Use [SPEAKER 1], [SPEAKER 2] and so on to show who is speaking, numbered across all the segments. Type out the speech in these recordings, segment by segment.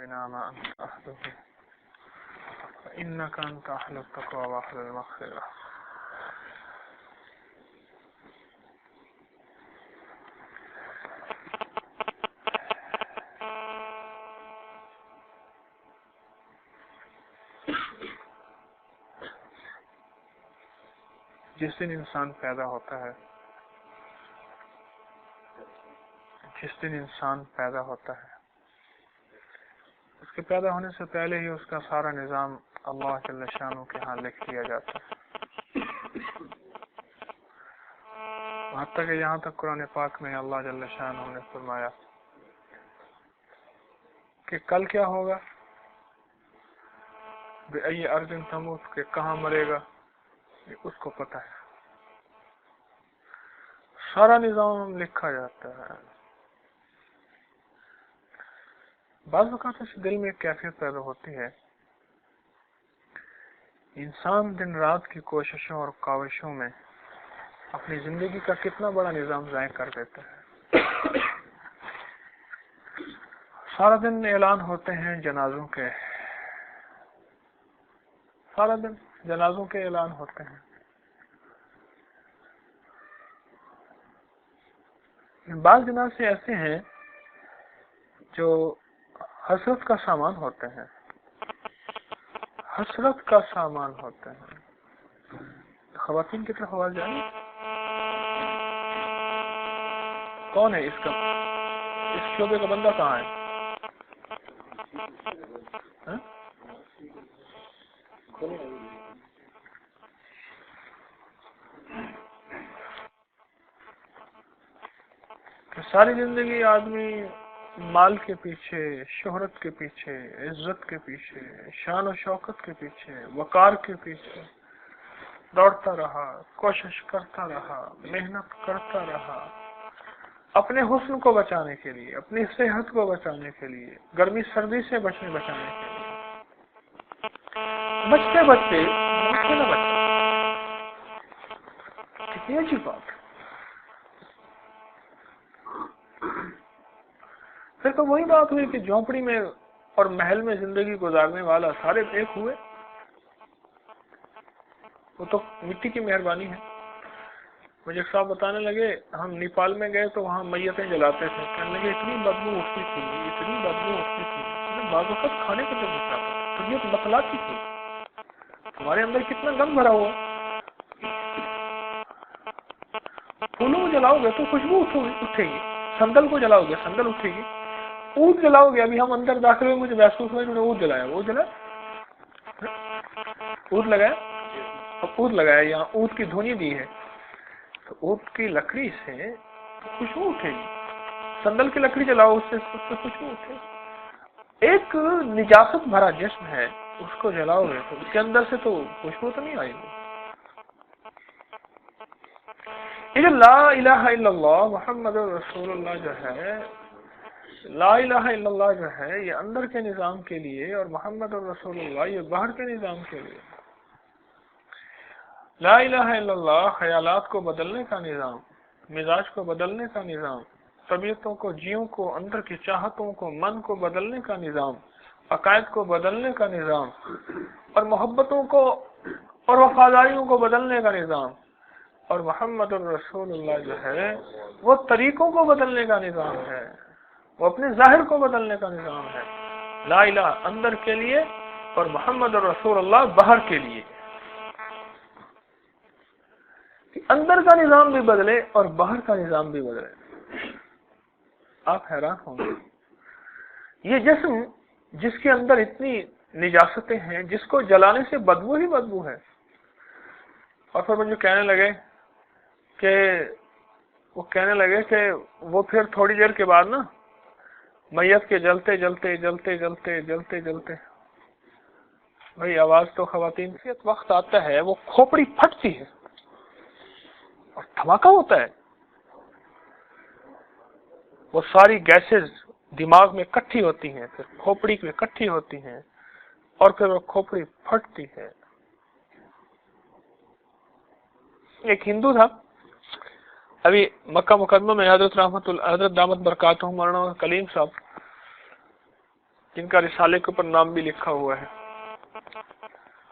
[SPEAKER 1] بنا ما أنت أهله فإنك أنت أهل التقوى وأهل المغفرة. جس دن انسان پیدا ہوتا ہے اس کے پیدا ہونے سے پہلے ہی اس کا سارا نظام اللہ جل شانہ کے ہاں لکھ دیا جاتا ہے. حتیٰ کہ یہاں تک قرآن پاک میں اللہ جل شانہ نے فرمایا کہ کل کیا ہوگا، بِأَيِّ أَرْضٍ تَمُوتُ، کہ کہاں مرے گا یہ اس کو پتہ ہے. سارا نظام لکھا جاتا ہے. بعض اوقات اس دل میں ایک کیفیت پیدا ہوتی ہے، انسان دن رات کی کوششوں اور کاوشوں میں اپنی زندگی کا کتنا بڑا نظام ضائع کر دیتا ہے. سارا دن اعلان ہوتے ہیں جنازوں کے، سارا دن جنازوں کے اعلان ہوتے ہیں. بعض جنازے ایسے ہیں جو حسرت کا سامان ہوتے ہیں، حسرت کا سامان ہوتے ہیں. خواتین کی طرف آواز جائیں. کون ہے اس شعبے کا بندہ کہاں ہے؟ کہ ساری زندگی آدمی مال کے پیچھے، شہرت کے پیچھے، عزت کے پیچھے، شان و شوکت کے پیچھے، وقار کے پیچھے دوڑتا رہا، کوشش کرتا رہا، محنت کرتا رہا، اپنے حسن کو بچانے کے لیے، اپنی صحت کو بچانے کے لیے، گرمی سردی سے بچانے کے لیے. بچتے بچتے نہ بچا. کتنی عجیب بات. پھر تو وہی بات ہوئی کہ جھونپڑی میں اور محل میں زندگی گزارنے والا سارے ایک ہوئے. وہ تو مٹی کی مہربانی ہے. مجھے ایک صاحب بتانے لگے ہم نیپال میں گئے تو وہاں میتیں جلاتے تھے. کہنے لگے اتنی بدبو اٹھتی تھی. بعض وقت کھانے کو دل نہیں چاہتا، طبیعت بتلاتی تھی ہمارے اندر کتنا غم بھرا ہوا. پھولوں کو جلاؤ گے تو خوشبو اٹھے گی، سندل کو جلاؤ گے سندل اٹھے گی. اود جلاؤ گے، ابھی ہم اندر داخل ہوئے مجھے محسوس ہوا میں نے اود جلایا. اود لگایا یہاں اود کی دھونی دی ہے تو اود کی لکڑی سے خوشبو اٹھے گی. سندل کی لکڑی جلاؤ اس سے خوشبو اٹھے گی. ایک نجاست بھرا جسم ہے، اس کو جلاؤ گے تو اس کے اندر سے تو خوشبو تو نہیں آئے گی. یہ جو لا الہ الا اللہ محمد رسول اللہ جو ہے، لا الہ الا اللہ جو ہے یہ اندر کے نظام کے لیے، اور محمد رسول اللہ یہ باہر کے نظام کے لیے. لا الہ الا اللہ خیالات کو بدلنے کا نظام، مزاج کو بدلنے کا نظام، طبیعتوں کو، جیوں کو، اندر کی چاہتوں کو، من کو بدلنے کا نظام، عقائد کو بدلنے کا نظام، اور محبتوں کو اور وفاداریوں کو بدلنے کا نظام. اور محمد الرسول اللہ جو ہے وہ طریقوں کو بدلنے کا نظام ہے، وہ اپنے ظاہر کو بدلنے کا نظام ہے. لا الہ اندر کے لیے اور محمد الرسول اللہ باہر کے لیے. کہ اندر کا نظام بھی بدلے اور باہر کا نظام بھی بدلے. آپ حیران ہوں گے، یہ جسم جس کے اندر اتنی نجاستیں ہیں، جس کو جلانے سے بدبو ہی بدبو ہے. اور پھر مجھے کہنے لگے کہ وہ پھر تھوڑی دیر کے بعد نا میت کے جلتے جلتے جلتے جلتے جلتے جلتے بھئی آواز تو خواتین کی وقت آتا ہے وہ کھوپڑی پھٹتی ہے اور دھماکہ ہوتا ہے. وہ ساری گیسز دماغ میں اکٹھی ہوتی ہیں، پھر کھوپڑی میں اکٹھی ہوتی ہیں اور پھر وہ کھوپڑی پھٹتی ہے. ایک ہندو تھا ابھی مکہ مقدمہ میں، حضرت دامت برکاتہ مولانا کلیم صاحب جن کا رسالے کے اوپر نام بھی لکھا ہوا ہے،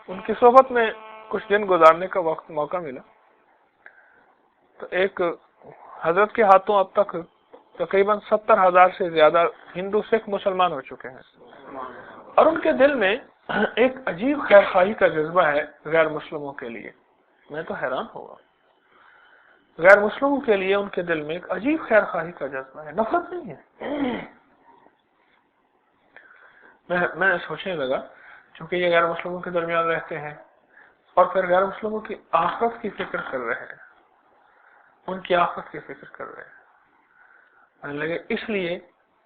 [SPEAKER 1] ان کی صحبت میں کچھ دن گزارنے کا وقت موقع ملا، تو ایک حضرت کے ہاتھوں اب تک تقریباً 70,000 سے زیادہ ہندو سکھ مسلمان ہو چکے ہیں، اور ان کے دل میں ایک عجیب خیر خواہی کا جذبہ ہے غیر مسلموں کے لیے۔ میں تو حیران ہوا، غیر مسلموں کے لیے ان کے دل میں ایک عجیب خیر خواہی کا جذبہ ہے، نفرت نہیں ہے۔ میں سوچنے لگا، چونکہ یہ غیر مسلموں کے درمیان رہتے ہیں اور پھر غیر مسلموں کی آخرت کی فکر کر رہے ہیں، ان کی آخرت کی فکر کر رہے ہیں، لگے اس لیے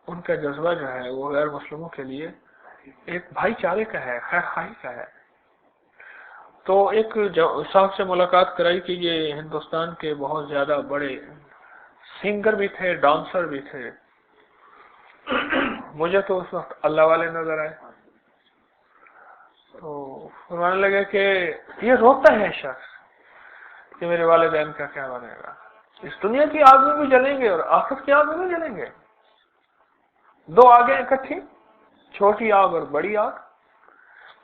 [SPEAKER 1] ان کا جذبہ جو ہے وہ غیر مسلموں کے لیے ایک بھائی چارے کا ہے، خیر خواہی کا ہے۔ تو ایک صاحب سے ملاقات کرائی کہ یہ ہندوستان کے بہت زیادہ بڑے سنگر بھی تھے، ڈانسر بھی تھے۔ مجھے تو اس وقت اللہ والے نظر آئے، تو فرمانے لگے کہ یہ روتا ہے شخص کہ میرے والدین کا کیا بنے گا، اس دنیا کی آگ میں بھی جلیں گے اور آخرت کی آگ میں بھی جلیں گے، دو آگیں اکٹھی، چھوٹی آگ اور بڑی آگ۔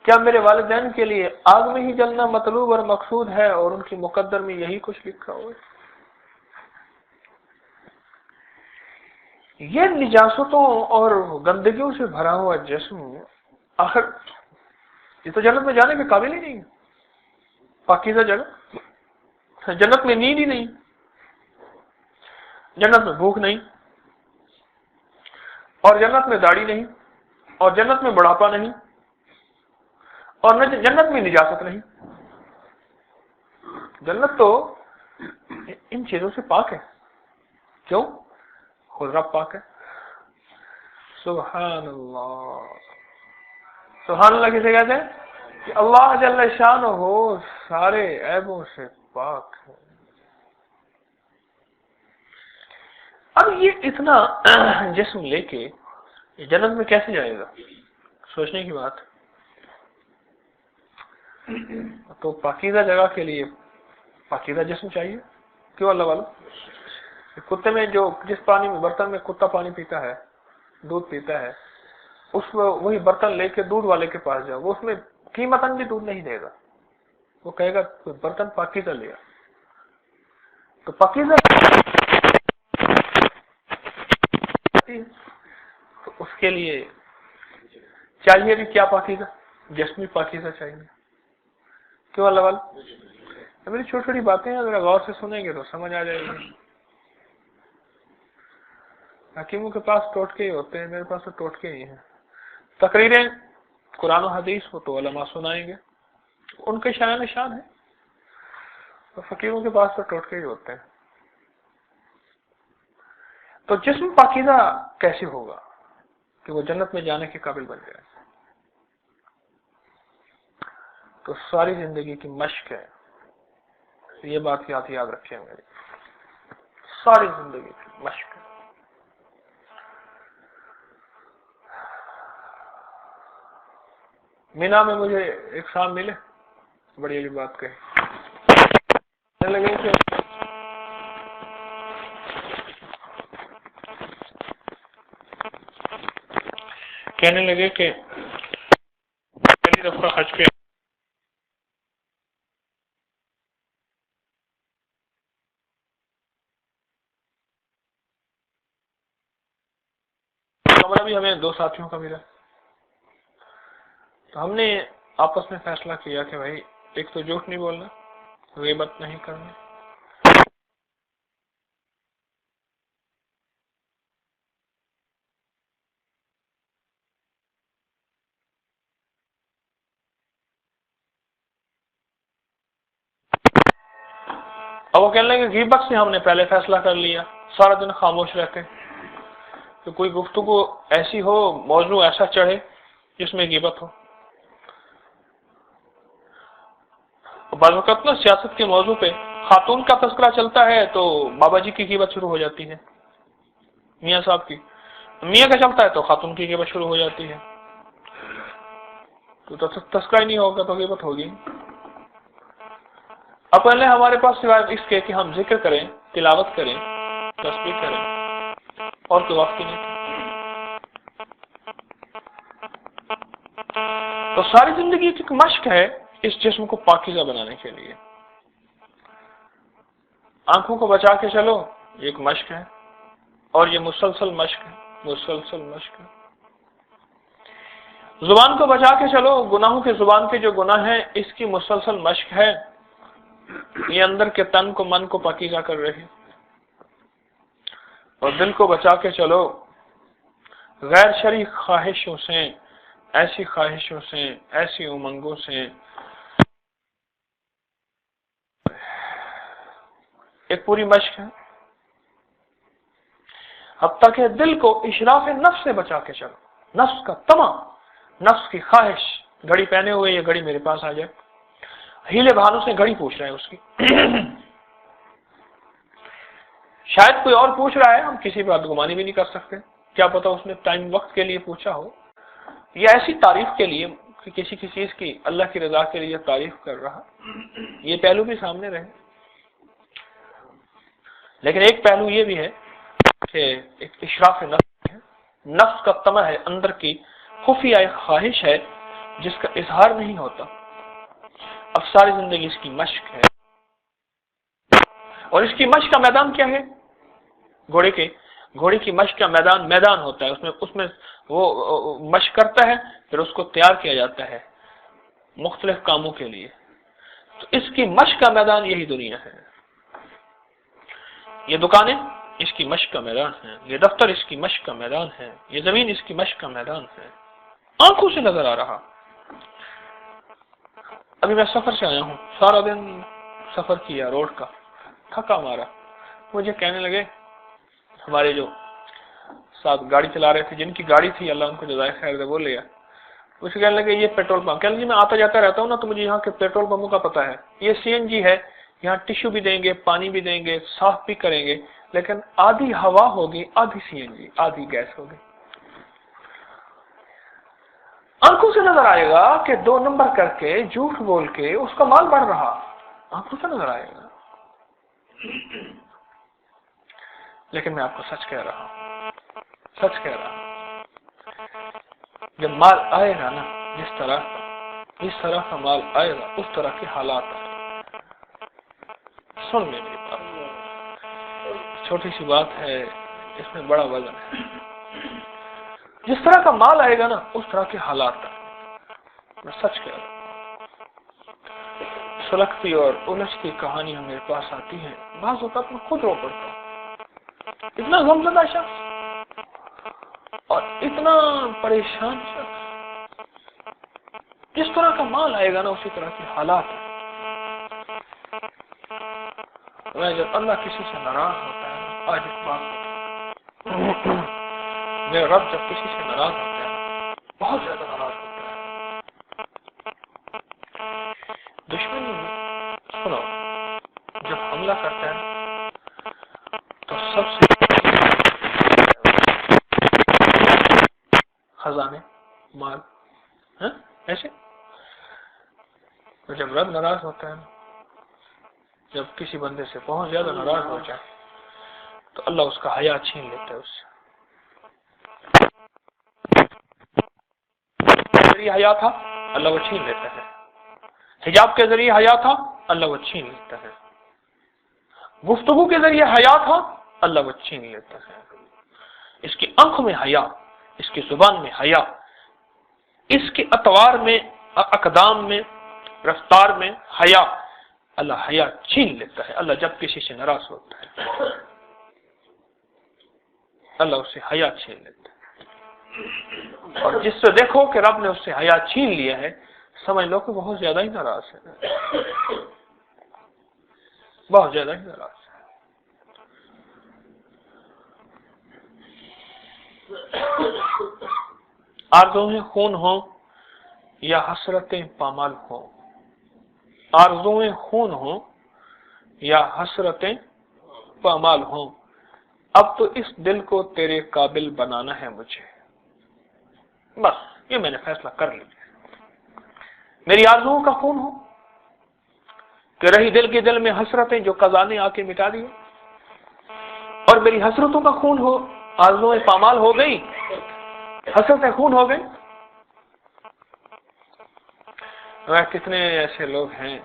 [SPEAKER 1] کیا میرے والدین کے لیے آگ میں ہی جلنا مطلوب اور مقصود ہے اور ان کی مقدر میں یہی کچھ لکھا ہوا ہے؟ یہ نجاستوں اور گندگیوں سے بھرا ہوا جسم آخر یہ تو جنت میں جانے کے قابل ہی نہیں ہے۔ پاکیزہ جگہ، جنت میں نیند ہی نہیں، جنت میں بھوک نہیں، اور جنت میں داڑھی نہیں، اور جنت میں بڑھاپا نہیں، اور جنت میں نجاست نہیں۔ جنت تو ان چیزوں سے پاک ہے۔ کیوں؟ خود رب پاک ہے۔ سبحان اللہ، سبحان اللہ کسے کہتے ہیں؟ کہ اللہ جل شانہ سارے عیبوں سے پاک ہے۔ اب یہ اتنا جسم لے کے جنت میں کیسے جائے گا؟ سوچنے کی بات۔ تو پاکیزہ جگہ کے لیے پاکیزہ جسم چاہیے۔ کیوں اللہ والا؟ کتے میں جس پانی میں برتن میں کتا پانی پیتا ہے، دودھ پیتا ہے، اس میں وہی برتن لے کے دودھ والے کے پاس جاؤ، وہ اس میں قیمتاً بھی دودھ نہیں دے گا، وہ کہے گا برتن پاکیزہ لیا۔ تو پاکیزہ تو اس کے لیے چاہیے بھی کیا؟ پاکیزہ جسمی پاکیزہ چاہیے۔ کیوں اللہ والا؟ میری چھوٹی چھوٹی باتیں اگر غور سے سنیں گے تو سمجھ آ جائے گی۔ حکیموں کے پاس ٹوٹکے ہی ہوتے ہیں، میرے پاس تو ٹوٹکے ہی ہیں۔ تقریریں قرآن و حدیث ہو تو علماء سنائیں گے، ان کے شایان شان ہے، تو فقیروں کے پاس تو ٹوٹکے ہی ہوتے ہیں۔ تو جسم پاکیزہ کیسے ہوگا کہ وہ جنت میں جانے کے قابل بن جائے؟ تو ساری زندگی کی مشق ہے، یہ بات یاد رکھیں میری، ساری زندگی کی مشق ہے۔ مینا میں مجھے ایک صاحب ملے، بڑی عجیب بات کہی، لگے کہ کہنے لگے کہ پہلی دفعہ حج پہ کمرہ بھی ہمیں 2 ساتھیوں کا ملا، تو ہم نے آپس میں فیصلہ کیا کہ بھائی ایک تو جھوٹ نہیں بولنا، غیبت نہیں کرنی، اور وہ کہنے لگے غیبت سے ہم نے پہلے فیصلہ کر لیا، سارا دن خاموش رہتے کہ کوئی گفتگو ایسی ہو، موضوع ایسا چڑھے جس میں غیبت ہو۔ بعض وقت نا سیاست کے موضوع پہ خاتون کا تذکرہ چلتا ہے تو بابا جی کی غیبت شروع ہو جاتی ہے، میاں صاحب کی، میاں کا چلتا ہے تو خاتون کی غیبت شروع ہو جاتی ہے، تو تذکرہ ہی نہیں ہوگا تو غیبت ہوگی۔ اب پہلے ہمارے پاس سوائے اس کے کہ ہم ذکر کریں، تلاوت کریں، تسبیح کریں، اور کوئی وقت ہی نہیں۔ تو ساری زندگی ایک مشق ہے اس جسم کو پاکیزہ بنانے کے لیے. آنکھوں کو بچا کے چلو یہ ایک مشق ہے، اور یہ مسلسل مشق ہے، مسلسل مشق ہے. زبان کو بچا کے چلو، گناہوں کے زبان کے جو گناہ ہیں اس کی مسلسل مشق ہے، یہ اندر کے تن کو من کو پاکیزہ کر رہے. اور دل کو بچا کے چلو غیر شرعی خواہشوں سے، ایسی خواہشوں سے، ایسی امنگوں سے. ایک پوری مشق ہے. حتیٰ کہ دل کو اشراف نفس سے بچا کے چلو، نفس کا تمام، نفس کی خواہش. گھڑی پہنے ہوئے یہ گھڑی میرے پاس آ جائے، ہیلے بہانوں سے گھڑی پوچھ رہا ہے اس کی. شاید کوئی اور پوچھ رہا ہے، ہم کسی بات گمانی بھی نہیں کر سکتے، کیا پتا اس نے ٹائم وقت کے لیے پوچھا ہو یا ایسی تعریف کے لیے کہ کسی چیز کی اللہ کی رضا کے لیے تعریف کر رہا. یہ پہلو بھی سامنے رہے. لیکن ایک پہلو یہ بھی ہے کہ ایک اشراف نفس ہے، نفس کا طمع ہے، اندر کی خفیہ ایک خواہش ہے جس کا اظہار نہیں ہوتا. اب ساری زندگی اس کی مشق ہے. اور اس کی مشق کا میدان کیا ہے؟ گھوڑے کی مشق کا میدان ہوتا ہے. اس میں وہ مشق کرتا ہے، پھر اس کو تیار کیا جاتا ہے مختلف کاموں کے لیے. تو اس کی مشق کا میدان یہی دنیا ہے. یہ دکانیں اس کی مشق کا میدان ہے، یہ دفتر اس کی مشق کا میدان ہے، یہ زمین اس کی مشق کا میدان ہے. آنکھوں سے نظر آ رہا. ابھی میں سفر سے آیا ہوں، سارا دن سفر کیا روڈ کا، تھکا مارا. مجھے کہنے لگے ہمارے جو ساتھ گاڑی چلا رہے تھے، جن کی گاڑی تھی اللہ ان کو جزائے خیر دے، وہ لیا. مجھے کہنے لگے یہ پیٹرول پمپ، کہنے لگے میں آتا جاتا رہتا ہوں نا تو مجھے یہاں کے پیٹرول پمپوں کا پتہ ہے. یہ سی این جی ہے، یہاں ٹیشو بھی دیں گے، پانی بھی دیں گے، صاف بھی کریں گے، لیکن آدھی ہوا ہوگی، آدھی سی این جی، آدھی گیس ہوگی. آنکھوں سے نظر آئے گا کہ 2 نمبر کر کے جھوٹ بول کے اس کا مال بڑھ رہا. آنکھوں سے نظر آئے گا. لیکن میں آپ کو سچ کہہ رہا ہوں، سچ کہہ رہا ہوں، جب مال آئے گا نا، جس طرح کا مال آئے گا اس طرح کے حالات آئے گا. سن لیں میری بات، چھوٹی سی بات ہے، اس میں بڑا وزن ہے. جس طرح کا مال آئے گا نا اس طرح کے حالات آئے گا. میں سچ کہہ رہا ہوں. سلگتی اور الجھتی کہانیاں میرے پاس آتی ہیں، بعض اوقات میں خود رو پڑتا ہوں. اتنا غمزدہ شخص اور اتنا پریشان شخص، جس طرح کا مال آئے گا نا اسی طرح کے حالات ہیں. جب اللہ کسی سے ناراض ہوتا ہے، آج ایک بات میرا رب جب کسی سے ناراض ہوتا ہے، بہت زیادہ ناراض ہوتا ہے. دشمن سنو جب حملہ کرتا ہے تو سب سے خزانے مال ایسے. تو جب رب ناراض ہوتا ہے، جب کسی بندے سے بہت زیادہ ناراض ہو جائے تو اللہ اس کا حیا چھین لیتا ہے. اس سے ذریعہ حیا تھا اللہ وہ چھین لیتا ہے، حجاب کے ذریعے حیا تھا اللہ وہ چھین لیتا ہے، گفتگو کے ذریعے حیا تھا اللہ وہ چھین لیتا ہے. اس کی آنکھوں میں حیا، اس کی زبان میں حیا، اس کے اطوار میں، اقدام میں، رفتار میں حیا، اللہ حیا چھین لیتا ہے. اللہ جب کسی سے ناراض ہوتا ہے اللہ اس سے حیا چھین لیتا ہے. اور جس سے دیکھو کہ رب نے اس سے حیا چھین لیا ہے، سمجھ لو کہ بہت زیادہ ہی ناراض ہے، بہت زیادہ ہی ناراض ہے. آرزویں خون ہوں یا حسرتیں پامال ہوں، آرزویں خون ہوں یا حسرتیں پامال ہوں، اب تو اس دل کو تیرے قابل بنانا ہے مجھے. بس یہ میں نے فیصلہ کر لیا. میری آرزوؤں کا خون ہو کہ رہی دل کے دل میں حسرتیں جو قضا نے آ کے مٹا دی، اور میری حسرتوں کا خون ہو، آرزویں پامال ہو گئی، حسرتیں خون ہو گئی. کتنے ایسے لوگ ہیں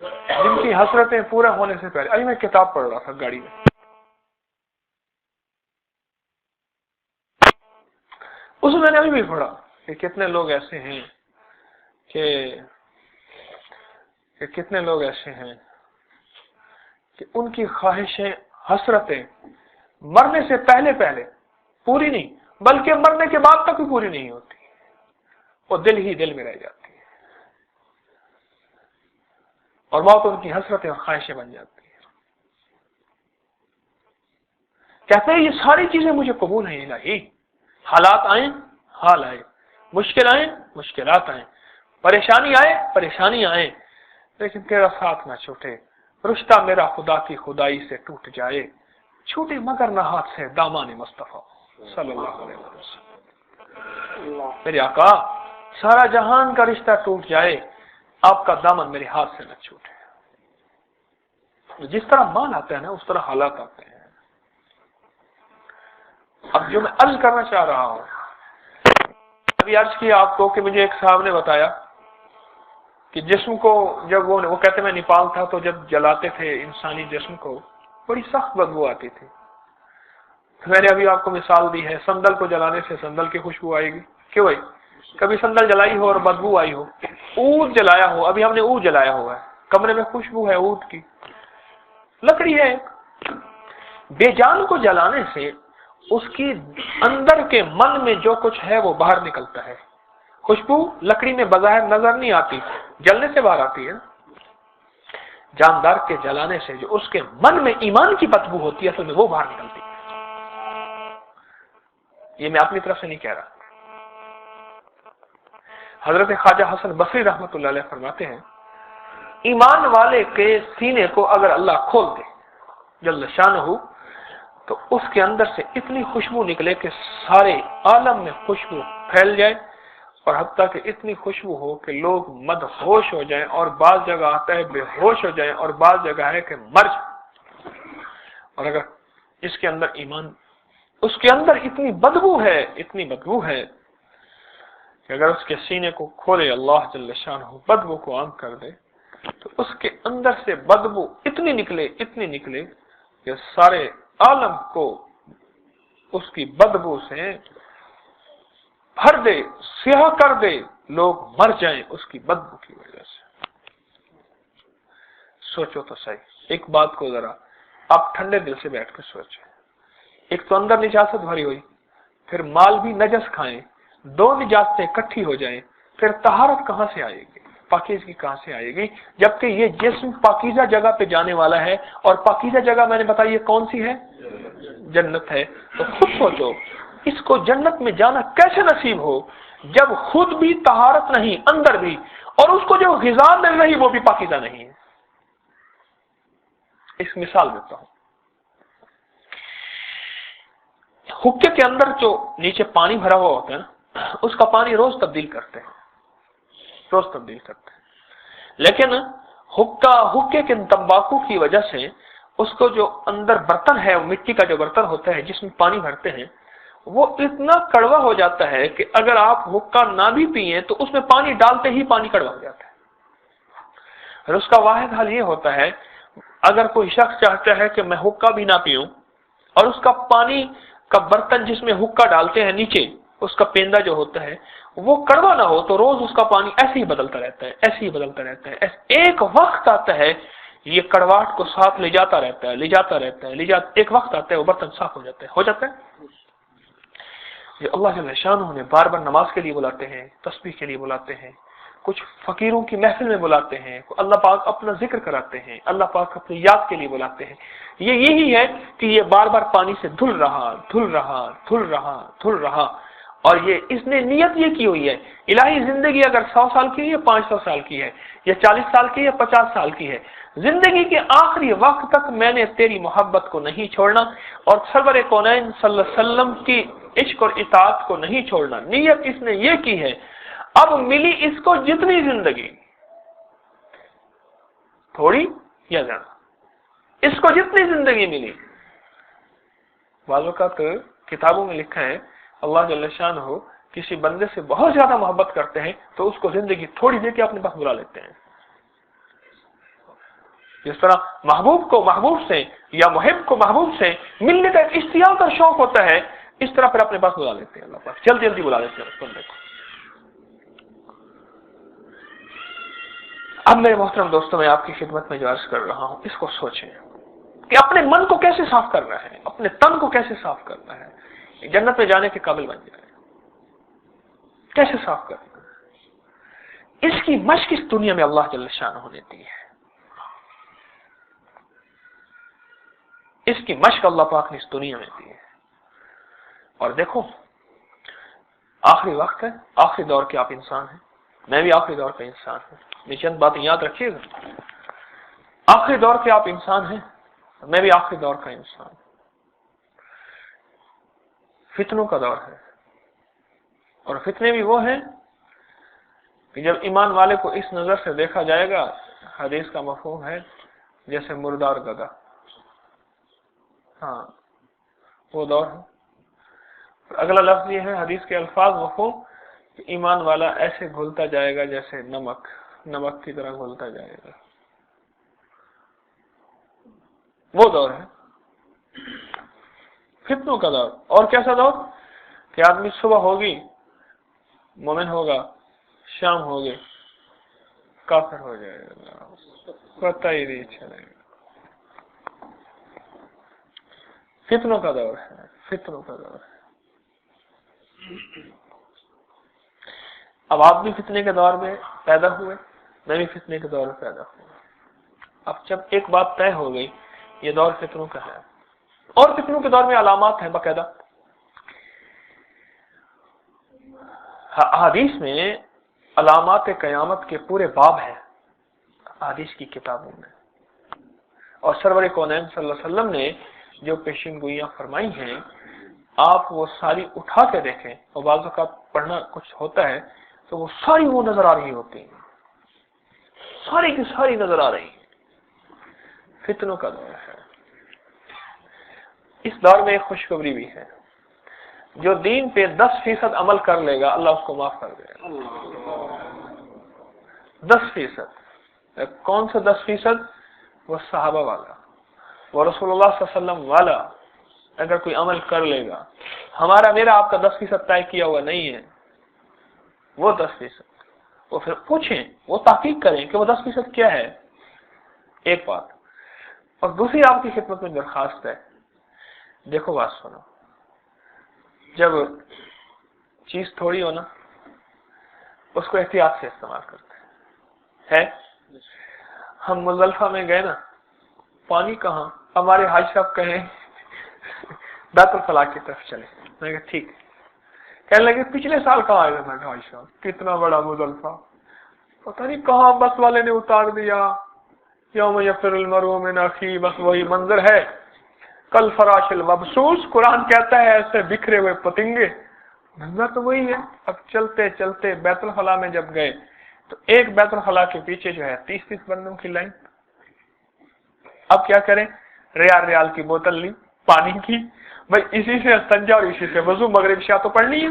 [SPEAKER 1] جن کی حسرتیں پورا ہونے سے پہلے، ابھی میں کتاب پڑھ رہا تھا گاڑی میں، اس میں نے ابھی بھی پڑھا کہ کتنے لوگ ایسے ہیں کہ کتنے لوگ ایسے ہیں کہ ان کی خواہشیں، حسرتیں مرنے سے پہلے پوری نہیں بلکہ مرنے کے بعد تک بھی پوری نہیں ہوتی، وہ دل ہی دل میں رہ جاتی ہے، اور موت ان کی حسرتیں اور خواہشیں بن جاتی ہیں۔ کہتے ہیں یہ ساری چیزیں مجھے قبول ہیں الہی، حالات آئیں، حال آئے، مشکل آئیں، مشکلات آئیں، پریشانی آئے، پریشانی آئیں، لیکن تیرا ساتھ نہ چھوٹے، رشتہ میرا خدا کی خدائی سے ٹوٹ جائے، چھوٹے مگر نہ ہاتھ سے دامان مصطفیٰ صلی اللہ علیہ وسلم۔ میرے آقا سارا جہان کا رشتہ ٹوٹ جائے، آپ کا دامن میرے ہاتھ سے نہ چھوٹے۔ جس طرح مال آتا ہے نا اس طرح حالات آتے ہیں۔ اب جو میں عرض کرنا چاہ رہا ہوں، ابھی عرض کیا آپ کو کہ مجھے ایک صاحب نے بتایا کہ جسم کو جب وہ کہتے میں نیپال تھا تو جب جلاتے تھے انسانی جسم کو بڑی سخت بدبو آتی تھی۔ میں نے ابھی آپ کو مثال دی ہے، سندل کو جلانے سے سندل کی خوشبو آئے گی، کیوں بھائی؟ کبھی سندل جلائی ہو اور بدبو آئی ہو، اود جلایا ہو، ابھی ہم نے اود جلایا ہوا ہے، کمرے میں خوشبو ہے اود کی، لکڑی ہے، بے جان کو جلانے سے اس کی اندر کے من میں جو کچھ ہے وہ باہر نکلتا ہے۔ خوشبو لکڑی میں بظاہر نظر نہیں آتی، جلنے سے باہر آتی ہے۔ جاندار کے جلانے سے جو اس کے من میں ایمان کی بدبو ہوتی ہے اصل میں وہ باہر نکلتی ہے۔ یہ میں اپنی طرف سے نہیں کہہ رہا، حضرت خواجہ حسن بصری رحمۃ اللہ علیہ فرماتے ہیں، ایمان والے کے سینے کو اگر اللہ کھول دے جل شانہ تو اس کے اندر سے اتنی خوشبو نکلے کہ سارے عالم میں خوشبو پھیل جائے، اور حتیٰ کہ اتنی خوشبو ہو کہ لوگ مدہوش ہو جائیں، اور بعض جگہ آتا ہے بے ہوش ہو جائیں، اور بعض جگہ ہے کہ مر جائیں۔ اور اگر اس کے اندر ایمان، اس کے اندر اتنی بدبو ہے کہ اگر اس کے سینے کو کھولے اللہ جل شانہ بدبو کو عام کر دے تو اس کے اندر سے بدبو اتنی نکلے کہ سارے عالم کو اس کی بدبو سے بھر دے، سیاہ کر دے، لوگ مر جائیں اس کی بدبو کی وجہ سے۔ سوچو تو صحیح، ایک بات کو ذرا آپ ٹھنڈے دل سے بیٹھ کے سوچیں، ایک تو اندر نجاست بھری ہوئی، پھر مال بھی نجس کھائیں، دو نجاستیں اکٹھی ہو جائیں، پھر طہارت کہاں سے آئے گی، پاکیزگی کہاں سے آئے گی، جبکہ یہ جسم پاکیزہ جگہ پہ جانے والا ہے، اور پاکیزہ جگہ میں نے بتایا یہ کون سی ہے؟ جنت ہے۔ تو خود سوچو اس کو جنت میں جانا کیسے نصیب ہو جب خود بھی طہارت نہیں اندر بھی، اور اس کو جو غذا مل رہی وہ بھی پاکیزہ نہیں ہے۔ اس مثال دیتا ہوں، حقے کے اندر جو نیچے پانی بھرا ہوا ہوتا ہے نا، اس کا پانی روز تبدیل کرتے ہیں، لیکن حقے کے تمباکو کی وجہ سے اس کو جو اندر برتن ہے، مٹی کا جو برتن ہوتا ہے جس میں پانی بھرتے ہیں، وہ اتنا کڑوا ہو جاتا ہے کہ اگر آپ حقہ نہ بھی پیئیں تو اس میں پانی ڈالتے ہی پانی کڑوا ہو جاتا ہے۔ اور اس کا واحد حل یہ ہوتا ہے، اگر کوئی شخص چاہتا ہے کہ میں حقہ بھی نہ پیوں، اور اس کا پانی کا برتن جس میں حقہ ڈالتے ہیں نیچے اس کا پیندہ جو ہوتا ہے وہ کڑوا نہ ہو، تو روز اس کا پانی ایسے ہی بدلتا رہتا ہے، ایک وقت آتا ہے یہ کڑواہٹ کو ساتھ لے جاتا رہتا ہے، ایک وقت آتا ہے وہ برتن صاف ہو جاتا ہے۔ یہ اللہ جل شانہ نے بار بار نماز کے لیے بلاتے ہیں، تسبیح کے لیے بلاتے ہیں، کچھ فقیروں کی محفل میں بلاتے ہیں، اللہ پاک اپنا ذکر کراتے ہیں، اللہ پاک اپنی یاد کے لیے بلاتے ہیں۔ یہ یہی ہے کہ یہ بار بار پانی سے دھل رہا، اور یہ اس نے نیت یہ کی ہوئی ہے، الہی زندگی اگر 100 سال کی ہے یا 500 سال کی ہے یا 40 سال کی ہے یا 50 سال کی ہے، زندگی کے آخری وقت تک میں نے تیری محبت کو نہیں چھوڑنا، اور سرور کونین صلی اللہ علیہ وسلم کی عشق اور اطاعت کو نہیں چھوڑنا۔ نیت اس نے یہ کی ہے، اب ملی اس کو جتنی زندگی، تھوڑی یا زیادہ، اس کو جتنی زندگی ملی، بعض اوقات کتابوں میں لکھا ہے اللہ جل شانہ کسی بندے سے بہت زیادہ محبت کرتے ہیں تو اس کو زندگی تھوڑی دے کے اپنے پاس بلا لیتے ہیں. جس طرح محبوب کو محبوب سے یا محب کو محبوب سے ملنے کا ایک اشتیاق اور شوق ہوتا ہے، اس طرح پھر اپنے پاس بلا لیتے ہیں اللہ پاک، جلدی جلدی بلا لیتے ہیں اس بندے کو. اب میرے محترم دوستوں، میں آپ کی خدمت میں جو عرض کر رہا ہوں، اس کو سوچیں کہ اپنے من کو کیسے صاف کرنا ہے، اپنے تن کو کیسے صاف کرنا ہے، جنت میں جانے کے قابل بن جائے. کیسے صاف کرنا ہے؟ اس کی مشق اس دنیا میں اللہ جل شانہ نے دی ہے. اس کی مشق اللہ پاک نے اس دنیا میں دی ہے. اور دیکھو، آخری وقت ہے، آخری دور کے آپ انسان ہیں، میں بھی آخری دور کا انسان ہوں. یہ چند باتیں یاد رکھیے گا. آخری دور کے آپ انسان ہیں، میں بھی آخری دور کا انسان ہوں. فتنوں کا دور ہے، اور فتنے بھی وہ ہیں کہ جب ایمان والے کو اس نظر سے دیکھا جائے گا، حدیث کا مفہوم ہے جیسے مردار گدھا. ہاں، وہ دور ہے. اگلا لفظ یہ ہے، حدیث کے الفاظ مفہوم کہ ایمان والا ایسے گھلتا جائے گا جیسے نمک کی طرح گھلتا جائے گا. وہ دور ہے فتنوں کا دور. اور کیسا دور کہ آدمی صبح ہوگی مومن ہوگا، شام ہوگی کافر ہو جائے گا، پتہ ہی نہیں چلے گا. فتنوں کا دور ہے، فتنوں کا دور ہے. اب آپ بھی فتنے کے دور میں پیدا ہوئے، میں بھی فتنے کے دور میں پیدا ہوا. اب جب ایک بات طے ہو گئی، یہ دور فتنوں کا ہے. اور فتنوں کے دور میں علامات ہیں باقاعدہ. حدیث میں علامات قیامت کے پورے باب ہیں حدیث کی کتابوں میں. اور سرور کونین صلی اللہ علیہ وسلم نے جو پیشین گوئیاں فرمائی ہیں، آپ وہ ساری اٹھا کے دیکھیں، اور بعض اوقات پڑھنا کچھ ہوتا ہے تو وہ ساری وہ نظر آ رہی ہوتی ہیں، ساری کی ساری نظر آ رہی ہیں. فتنوں کا دور ہے. اس دور میں ایک خوشخبری بھی ہے، جو دین پہ 10% عمل کر لے گا اللہ اس کو معاف کر دے گا. 10%. کون سا 10%؟ وہ صحابہ والا، وہ رسول اللہ صلی اللہ علیہ وسلم والا اگر کوئی عمل کر لے گا. میرا آپ کا 10% طے کیا ہوا نہیں ہے، وہ 10%. وہ پھر پوچھیں، وہ تحقیق کریں کہ وہ 10% کیا ہے. ایک بات. اور دوسری آپ کی خدمت میں درخواست ہے، دیکھو بات سنو، جب چیز تھوڑی ہو نا اس کو احتیاط سے استعمال کرتے ہیں. ہم مزدلفہ میں گئے نا، پانی کہاں؟ ہمارے حاج صاحب کہیں بیت الخلاء کی طرف چلے. میں کہا ٹھیک. کہنے لگے پچھلے سال کہاں آئے تھے؟ میں کہا حاج صاحب کتنا بڑا مزدلفہ، پتہ نہیں کہاں بس والے نے اتار دیا. یوم یفر المرء من اخیہ، بس وہی منظر ہے. کل فراش المبثوث، قرآن کہتا ہے ایسے بکھرے ہوئے پتنگے. منظر تو وہی ہے. اب چلتے چلتے بیت الخلاء میں جب گئے تو ایک بیت الخلاء کے پیچھے جو ہے 30 بندوں کی لائن. اب کیا کریں؟ ریال کی بوتل لی پانی کی، بھائی اسی سے استنجا اور اسی سے وضو، مغرب عشاء تو پڑھنی ہے.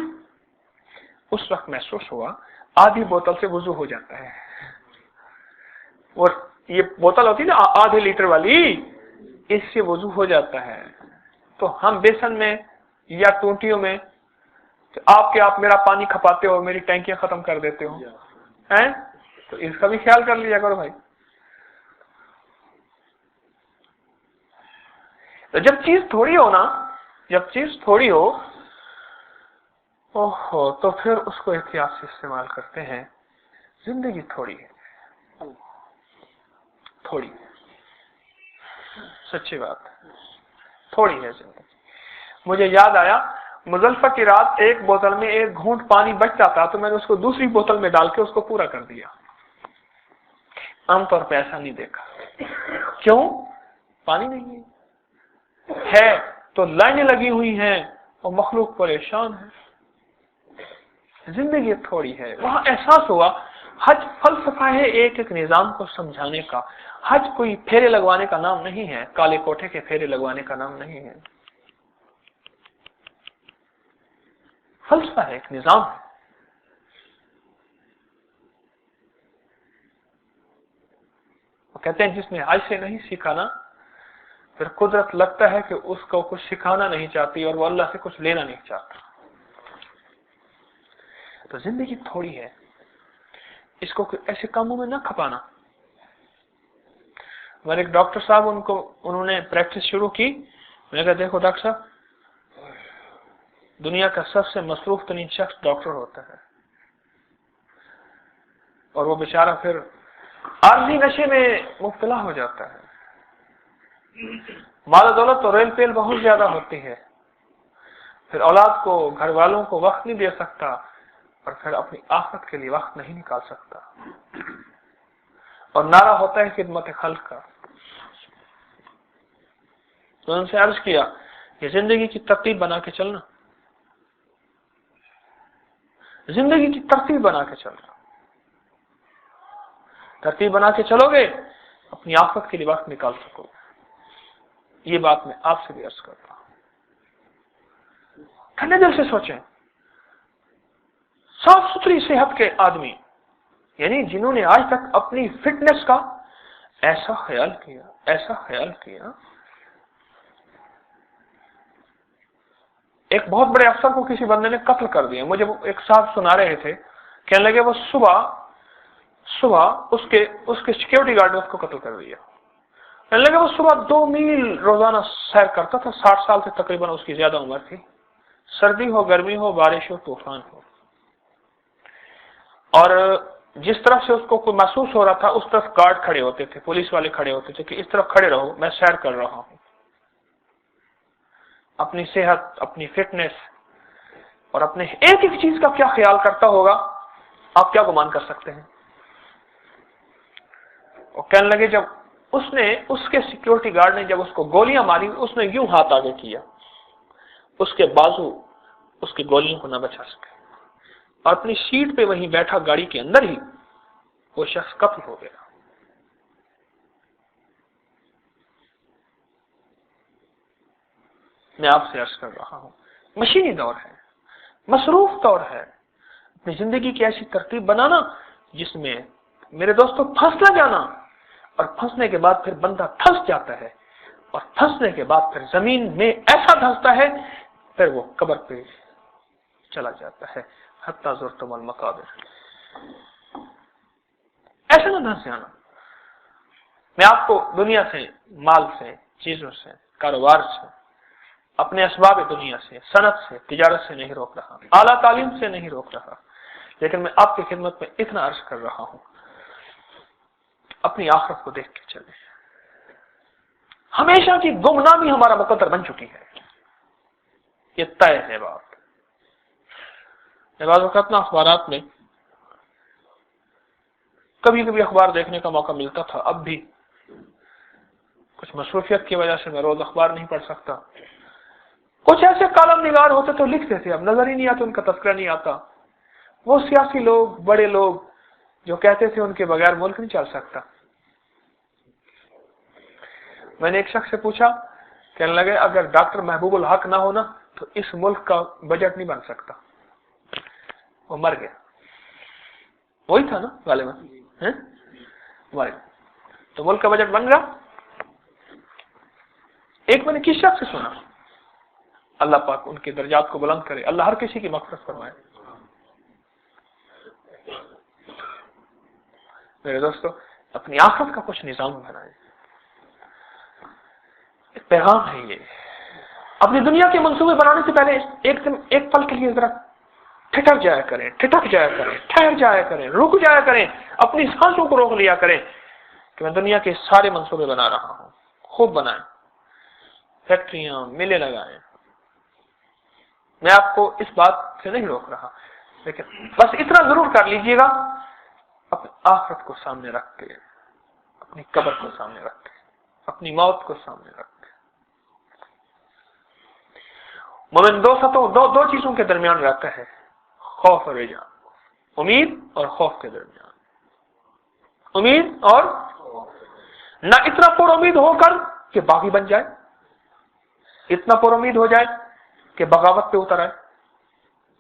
[SPEAKER 1] اس وقت محسوس ہوا آدھی بوتل سے وضو ہو جاتا ہے. اور یہ بوتل ہوتی نا آدھے لیٹر والی، اس سے وضو ہو جاتا ہے. تو ہم بیسن میں یا ٹونٹیوں میں آپ میرا پانی کھپاتے ہو، میری ٹینکیاں ختم کر دیتے ہو ہیں، تو اس کا بھی خیال کر لیا کرو بھائی. تو جب چیز تھوڑی ہو تو پھر اس کو احتیاط سے استعمال کرتے ہیں. زندگی تھوڑی ہے، تھوڑی سچی بات تھوڑی ہے زندگی. مجھے یاد آیا مزدلفہ کی رات ایک بوتل میں ایک گھونٹ پانی بچتا تھا تو میں نے اس کو دوسری بوتل میں ڈال کے اس کو پورا کر دیا. عام طور پہ ایسا نہیں دیکھا. کیوں؟ پانی نہیں ہے تو لائنیں لگی ہوئی ہیں اور مخلوق پریشان ہے. زندگی تھوڑی ہے. وہاں احساس ہوا حج فلسفہ ہے ایک نظام کو سمجھانے کا. حج کوئی پھیرے لگوانے کا نام نہیں ہے، کالے کوٹھے کے پھیرے لگوانے کا نام نہیں ہے. فلسفہ ہے، ایک نظام ہے۔ وہ کہتے ہیں جس نے آج سے نہیں سیکھا نا، پھر قدرت لگتا ہے کہ اس کو کچھ سکھانا نہیں چاہتی اور وہ اللہ سے کچھ لینا نہیں چاہتا۔ تو زندگی تھوڑی ہے، اس کو ایسے کاموں میں نہ کھپانا۔ ہمارے ایک ڈاکٹر صاحب انہوں نے پریکٹس شروع کی، میں نے کہا دیکھو ڈاکٹر صاحب، دنیا کا سب سے مصروف ترین شخص ڈاکٹر ہوتا ہے، اور وہ بیچارہ پھر عارضی نشے میں مبتلا ہو جاتا ہے، مال و دولت تو ریل پیل بہت زیادہ ہوتی ہے، پھر اولاد کو، گھر والوں کو وقت نہیں دے سکتا، اور پھر اپنی آخرت کے لیے وقت نہیں نکال سکتا، اور نعرہ ہوتا ہے خدمت خلق کا۔ تو ان سے عرض کیا کہ زندگی کی ترتیب بنا کے چلنا، زندگی کی ترتیب بنا کے چلنا، ترتیب بنا کے چلو گے اپنی آخرت کے لیے وقت نکال سکو گے۔ یہ بات میں آپ سے بھی عرض کرتا ہوں، ٹھنڈے دل سے سوچیں۔ صاف ستھری صحت کے آدمی، یعنی جنہوں نے آج تک اپنی فٹنس کا ایسا خیال کیا، ایک بہت بڑے افسر کو کسی بندے نے قتل کر دیا۔ مجھے ایک صاحب سنا رہے تھے، کہنے لگے وہ صبح اس کے سیکیورٹی گارڈ نے اس کو قتل کر دیا۔ کہنے لگے وہ صبح 2 میل روزانہ سیر کرتا تھا، 60 سال سے تقریباً اس کی زیادہ عمر تھی، سردی ہو، گرمی ہو، بارش ہو، طوفان ہو، اور جس طرف سے اس کو کوئی محسوس ہو رہا تھا اس طرف گارڈ کھڑے ہوتے تھے، پولیس والے کھڑے ہوتے تھے کہ اس طرف کھڑے رہو، میں سیر کر رہا ہوں۔ اپنی صحت، اپنی فٹنس اور اپنے ایک ایک چیز کا کیا خیال کرتا ہوگا، آپ کیا گمان کر سکتے ہیں؟ اور کہنے لگے جب اس کے سیکیورٹی گارڈ نے جب اس کو گولیاں ماری، اس نے یوں ہاتھ آگے کیا، اس کے بازو اس کی گولیوں کو نہ بچا سکے، اور اپنی سیٹ پہ وہیں بیٹھا گاڑی کے اندر ہی وہ شخص قتل ہو گیا۔ میں آپ سے عرض کر رہا ہوں، مشینی دور ہے، مصروف دور ہے، اپنی زندگی کی ایسی ترتیب بنانا جس میں میرے دوستوں پھنس نہ جانا، اور پھنسنے کے بعد پھر بندہ پھنس جاتا ہے، اور پھنسنے کے بعد پھر زمین میں ایسا دھنستا ہے، پھر وہ قبر پہ چلا جاتا ہے، حتی زرتم المقابر۔ ایسا نہ دھنس جانا۔ میں آپ کو دنیا سے، مال سے، چیزوں سے، کاروبار سے، اپنے اسباب دنیا سے، صنعت سے، تجارت سے نہیں روک رہا، اعلیٰ تعلیم سے نہیں روک رہا، لیکن میں آپ کی خدمت میں اتنا عرض کر رہا ہوں، اپنی آخرت کو دیکھ کے چلیں۔ ہمیشہ کی گمنامی ہمارا مقدر بن چکی ہے، یہ طے ہے بات۔ بعض اوقات اخبارات میں کبھی کبھی اخبار دیکھنے کا موقع ملتا تھا، اب بھی کچھ مصروفیت کی وجہ سے میں روز اخبار نہیں پڑھ سکتا۔ کچھ ایسے کالم نگار ہوتے تو لکھتے تھے، اب نظر ہی نہیں آتے، ان کا تذکرہ نہیں آتا۔ وہ سیاسی لوگ، بڑے لوگ جو کہتے تھے ان کے بغیر ملک نہیں چل سکتا۔ میں نے ایک شخص سے پوچھا، کہنے لگے اگر ڈاکٹر محبوب الحق نہ ہونا تو اس ملک کا بجٹ نہیں بن سکتا۔ وہ مر گیا، وہی تھا نا غالباً، تو ملک کا بجٹ بن گیا۔ ایک میں نے کس شخص سے سنا، اللہ پاک ان کے درجات کو بلند کرے، اللہ ہر کسی کی مغفرت فرمائے۔ میرے دوستو، اپنی آخرت کا کچھ نظام بنائیں، ایک پیغام ہے یہ۔ اپنی دنیا کے منصوبے بنانے سے پہلے ایک پل کے لیے ذرا ٹھٹک جایا کریں، ٹھہر جایا کریں، رک جایا کریں، اپنی سانسوں کو روک لیا کریں کہ میں دنیا کے سارے منصوبے بنا رہا ہوں۔ خوب بنائیں، فیکٹریاں، میلے لگائیں۔ میں آپ کو اس بات سے نہیں روک رہا، لیکن بس اتنا ضرور کر لیجئے گا، اپنی آخرت کو سامنے رکھ کے، اپنی قبر کو سامنے رکھ کے، اپنی موت کو سامنے رکھ کے۔ مومن دو چیزوں کے درمیان رہتا ہے، خوف اور رجا، امید اور خوف کے درمیان۔ امید اور نہ اتنا پر امید ہو کر کہ باغی بن جائے، اتنا پر امید ہو جائے کہ بغاوت پہ اتر آئے،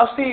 [SPEAKER 2] 80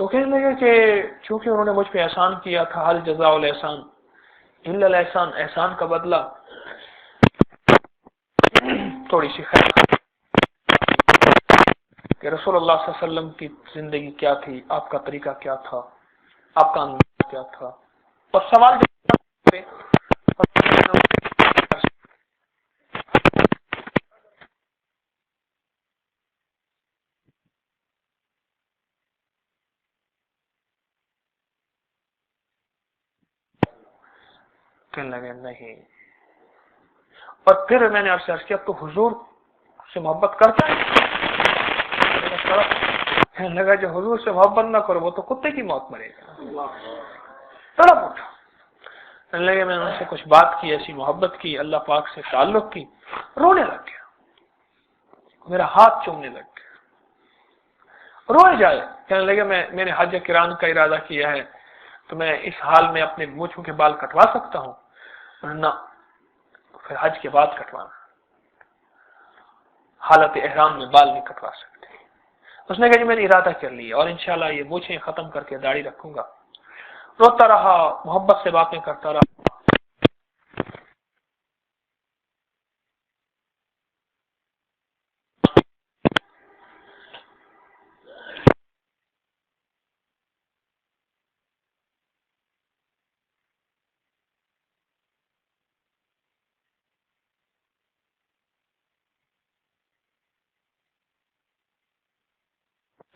[SPEAKER 2] تو کہنے لگے کہ چونکہ انہوں نے مجھ پہ احسان کیا تھا، حل جزاء الاحسان الا الاحسان، احسان کا بدلہ تھوڑی سی خیر کہ رسول اللہ صلی اللہ علیہ وسلم کی زندگی کیا تھی، آپ کا طریقہ کیا تھا، آپ کا انداز کیا تھا، اور سوال کہنے لگے نہیں. اور پھر میں نے آپ سے عرض کیا تو حضور سے محبت کرتا ہے؟ کہنے لگا جو حضور سے محبت نہ کرو وہ تو کتے کی موت مرے گا. تڑپ اٹھا. کہنے لگے میں نے ان سے کچھ بات کی، ایسی محبت کی، اللہ پاک سے تعلق کی، رونے لگ گیا، میرا ہاتھ چومنے لگ گیا، روئے جائے. کہنے لگے میں نے حج کران کا ارادہ کیا ہے تو میں اس حال میں اپنے مونچھوں کے بال کٹوا سکتا ہوں؟ نہ، پھر حج کے بعد کٹوانا، حالت احرام میں بال نہیں کٹوا سکتے. اس نے کہا جی میں نے ارادہ کر لیا اور انشاءاللہ یہ مونچھیں ختم کر کے داڑھی رکھوں گا. روتا رہا، محبت سے باتیں کرتا رہا.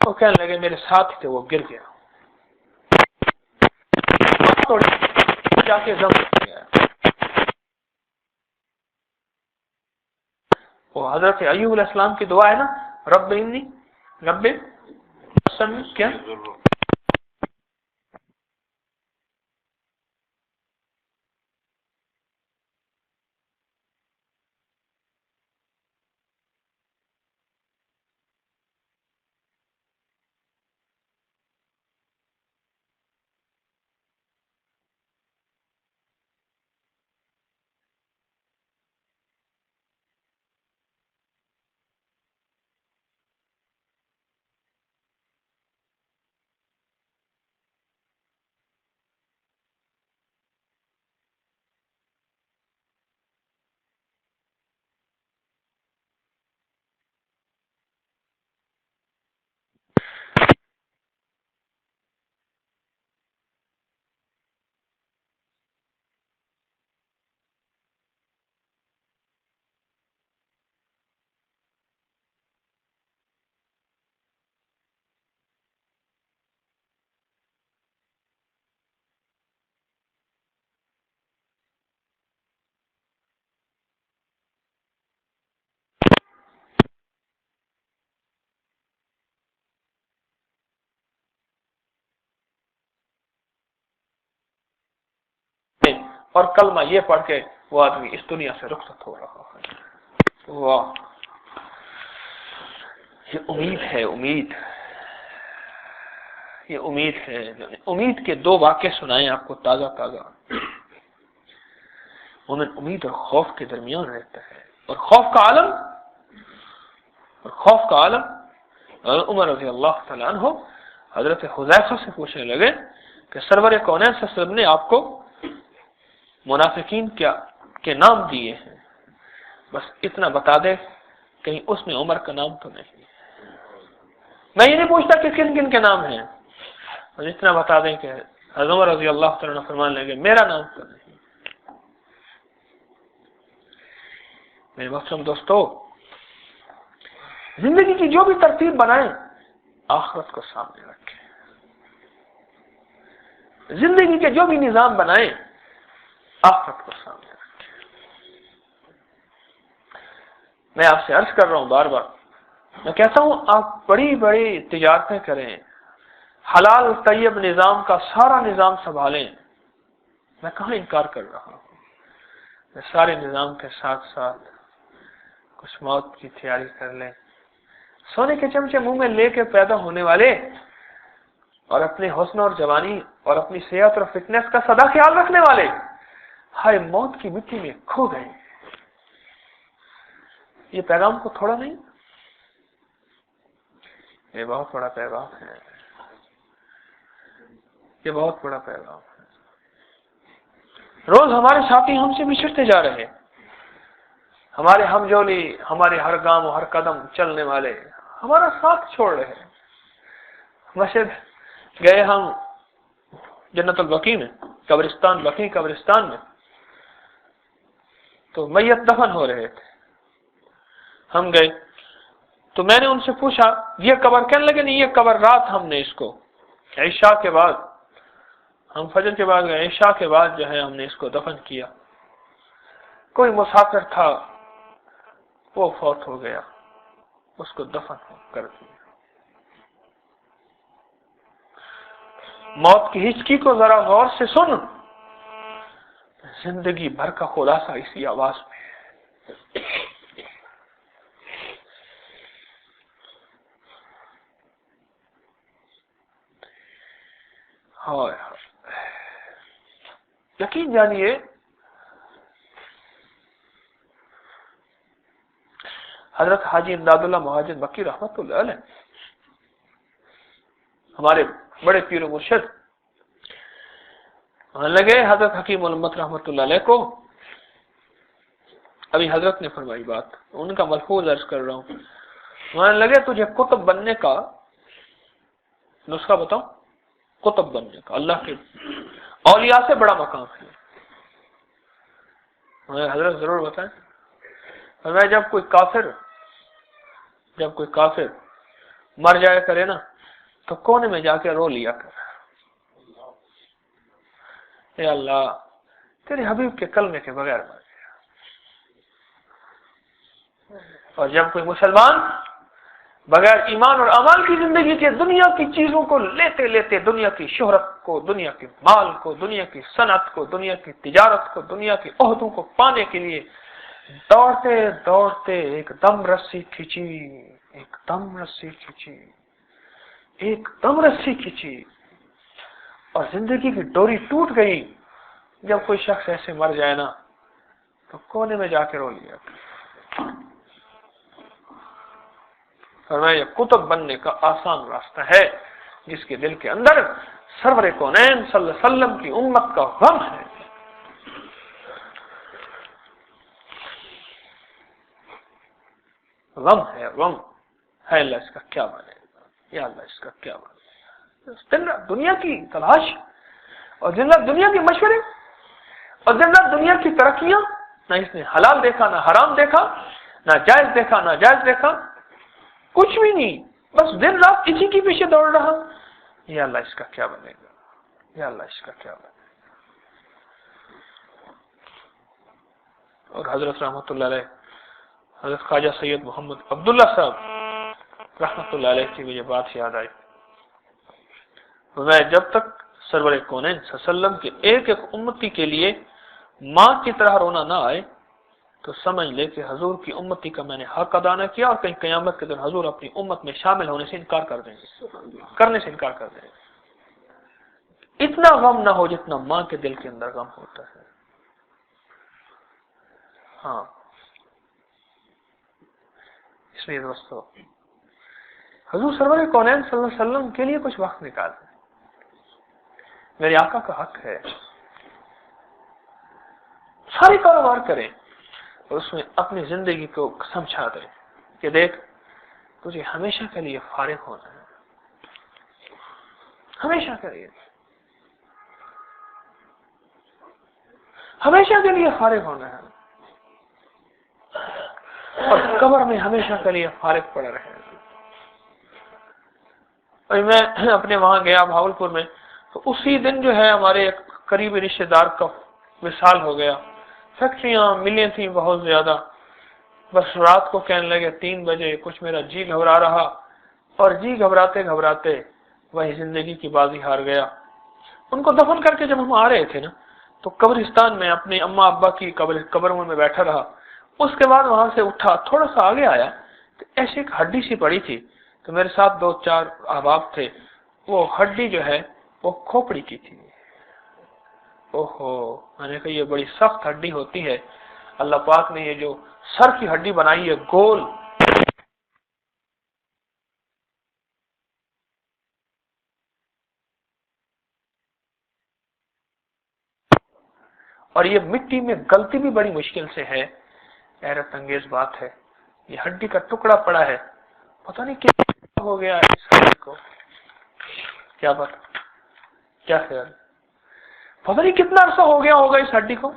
[SPEAKER 2] تو کہنے لگے میرے ساتھ تھے وہ گر گیا، جا کے زم گیا. وہ حضرت ایوب علیہ السلام کی دعا ہے نا، رب انی رب کیا اور کلمہ یہ پڑھ کے وہ آدمی اس دنیا سے رخصت ہو رہا ہے. واہ، یہ امید ہے، امید، یہ امید ہے. امید کے دو واقعے سنائے آپ کو تازہ تازہ. مومن امید اور خوف کے درمیان رہتا ہے، اور خوف کا عالم عمر رضی اللہ تعالیٰ عنہ حضرت حذیفہ سے پوچھنے لگے کہ سرور کونین صلی اللہ علیہ وسلم نے آپ کو منافقین کے نام دیے ہیں، بس اتنا بتا دے کہیں اس میں عمر کا نام تو نہیں. میں یہ نہیں پوچھتا کہ کن کن کے نام ہیں، بس اتنا بتا دیں کہ حضرت عمر رضی اللہ تعالیٰ عنہ فرمانے لگے میرا نام تو نہیں. میرے محترم دوستو، زندگی کی جو بھی ترتیب بنائیں آخرت کو سامنے رکھیں. زندگی کے جو بھی نظام بنائیں آخرت کو سامنے رکھیں. میں آپ سے عرض کر رہا ہوں بار بار، میں کہتا ہوں آپ بڑی بڑی تجارتیں کریں، حلال طیب نظام کا سارا نظام سنبھالیں، میں کہاں انکار کر رہا ہوں. میں سارے نظام کے ساتھ ساتھ کچھ موت کی تیاری کر لیں. سونے کے چمچے منہ میں لے کے پیدا ہونے والے اور اپنے حسن اور جوانی اور اپنی صحت اور فٹنس کا سدا خیال رکھنے والے ہائے موت کی مٹی میں کھو گئے. یہ پیغام کو تھوڑا نہیں، یہ بہت بڑا پیغام ہے. یہ بہت بڑا پیغام ہے۔ روز ہمارے ساتھی ہم سے بچھڑتے جا رہے ہیں، ہمارے ہمجولی، ہمارے ہر گام و ہر قدم چلنے والے ہمارا ساتھ چھوڑ رہے ہیں۔ مسجد گئے ہم جنت البقیع میں، قبرستان بقیع قبرستان میں، تو میت دفن ہو رہے تھے، ہم گئے تو میں نے ان سے پوچھا یہ قبر، کہنے لگے نہیں یہ قبر رات ہم نے اس کو عشاء کے بعد، ہم فجر کے بعد گئے، عشاء کے بعد جو ہے ہم نے اس کو دفن کیا۔ کوئی مسافر تھا وہ فوت ہو گیا، اس کو دفن کر دیا۔ موت کی ہچکی کو ذرا غور سے سن، زندگی بھر کا خلاصہ اسی آواز میں ہے۔ یقین جانیے حضرت حاجی امداد اللہ مہاجر مکی رحمت اللہ علیہ، ہمارے بڑے پیر و مرشد، لگے حضرت حکیم الامت رحمت اللہ علیہ کو، ابھی حضرت نے فرمائی بات، ان کا ملفوظ عرض کر رہا ہوں، وہاں لگے تجھے کتب بننے کا نسخہ بتاؤں، کتب بننے کا، اللہ کے اولیاء سے بڑا مقام ہے۔ حضرت ضرور بتائیں، فرمایا جب کوئی کافر مر جایا کرے نا تو کونے میں جا کے رو لیا کر، اے اللہ تیرے حبیب کے کلمے کے بغیر مر گیا۔ اور جب کوئی مسلمان بغیر ایمان اور اعمال کی زندگی کے دنیا کی چیزوں کو لیتے لیتے، دنیا کی شہرت کو، دنیا کے مال کو، دنیا کی صنعت کو، دنیا کی تجارت کو، دنیا کے عہدوں کو پانے کے لیے دوڑتے دوڑتے ایک دم رسی کھینچی اور زندگی کی ڈوری ٹوٹ گئی، جب کوئی شخص ایسے مر جائے نا تو کونے میں جا کے رو لیا۔ فرمایا یہ کتب بننے کا آسان راستہ ہے جس کے دل کے اندر سرور کونین صلی اللہ علیہ وسلم کی امت کا غم ہے۔ غم ہے اللہ اس کا کیا بنے گا، یا اللہ اس کا کیا بنے گا۔ دن رات دنیا کی تلاش اور دن رات دنیا کے مشورے اور دن رات دنیا کی ترقیاں، نہ اس نے حلال دیکھا، نہ حرام دیکھا، نہ جائز دیکھا، نہ جائز دیکھا، کچھ بھی نہیں، بس دن رات اسی کے پیچھے دوڑ رہا۔ یا اللہ اس کا کیا بنے گا، یا اللہ اس کا کیا بنے گا۔ اور حضرت رحمت اللہ علیہ، حضرت خواجہ سید محمد عبداللہ صاحب رحمت اللہ علیہ کی مجھے بات یاد آئی، میں جب تک سرور کونین صلی اللہ علیہ وسلم کے ایک ایک امتی کے لیے ماں کی طرح رونا نہ آئے تو سمجھ لے کہ حضور کی امتی کا میں نے حق ادا نہ کیا، اور کہیں قیامت کے دن حضور اپنی امت میں شامل ہونے سے انکار کر دیں گے، کرنے سے انکار کر دیں گے۔ اتنا غم نہ ہو جتنا ماں کے دل کے اندر غم ہوتا ہے۔ ہاں اس لیے دوستو حضور سرور کونین صلی اللہ علیہ وسلم کے لیے کچھ وقت نکال دیں، میرے آقا کا حق ہے، سارے کاروبار کریں اور اس میں اپنی زندگی کو سمجھا دیں کہ دیکھ تجھے ہمیشہ کے لیے فارغ ہونا ہے، ہمیشہ کے لیے، ہمیشہ کے لیے فارغ ہونا ہے، اور قبر میں ہمیشہ کے لیے فارغ پڑے رہے۔ اور میں اپنے وہاں گیا بھاولپور میں، تو اسی دن جو ہے ہمارے ایک قریبی رشتہ دار کا وصال ہو گیا، فیکٹریاں ملیں تھیں بہت زیادہ، بس رات کو کہنے لگے 3 بجے کچھ میرا جی گھبرا رہا، اور جی گھبراتے گھبراتے وہی زندگی کی بازی ہار گیا۔ ان کو دفن کر کے جب ہم آ رہے تھے نا تو قبرستان میں اپنے اماں ابا کی قبروں میں بیٹھا رہا، اس کے بعد وہاں سے اٹھا، تھوڑا سا آگے آیا تو ایسے ایک ہڈی سی پڑی تھی، تو میرے ساتھ 2-4 احباب تھے، وہ ہڈی جو ہے وہ کھوپڑی کی تھی۔ اوہو، میں نے کہا یہ بڑی سخت ہڈی ہوتی ہے، اللہ پاک نے یہ جو سر کی ہڈی بنائی ہے گول، اور یہ مٹی میں گلتی بھی بڑی مشکل سے ہے. حیرت انگیز بات ہے، یہ ہڈی کا ٹکڑا پڑا ہے، پتہ نہیں کیا ہو گیا اس ہڈی کو، کیا پتا، کیا خیال، پتہ نہیں کتنا عرصہ ہو گیا ہوگا اس ہڈی کو،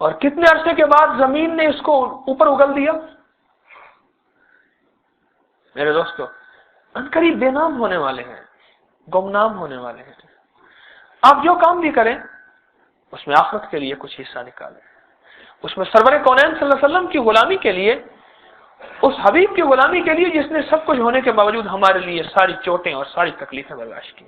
[SPEAKER 2] اور کتنے عرصے کے بعد زمین نے اس کو اوپر اگل دیا. میرے دوستو، عنقریب بے نام ہونے والے ہیں، گمنام ہونے والے ہیں. آپ جو کام بھی کریں اس میں آخرت کے لیے کچھ حصہ نکالیں، اس میں سرور کونین صلی اللہ علیہ وسلم کی غلامی کے لیے، اس حبیب کی غلامی کے لیے جس نے سب کچھ ہونے کے باوجود ہمارے لیے ساری چوٹیں اور ساری تکلیفیں برداشت کی.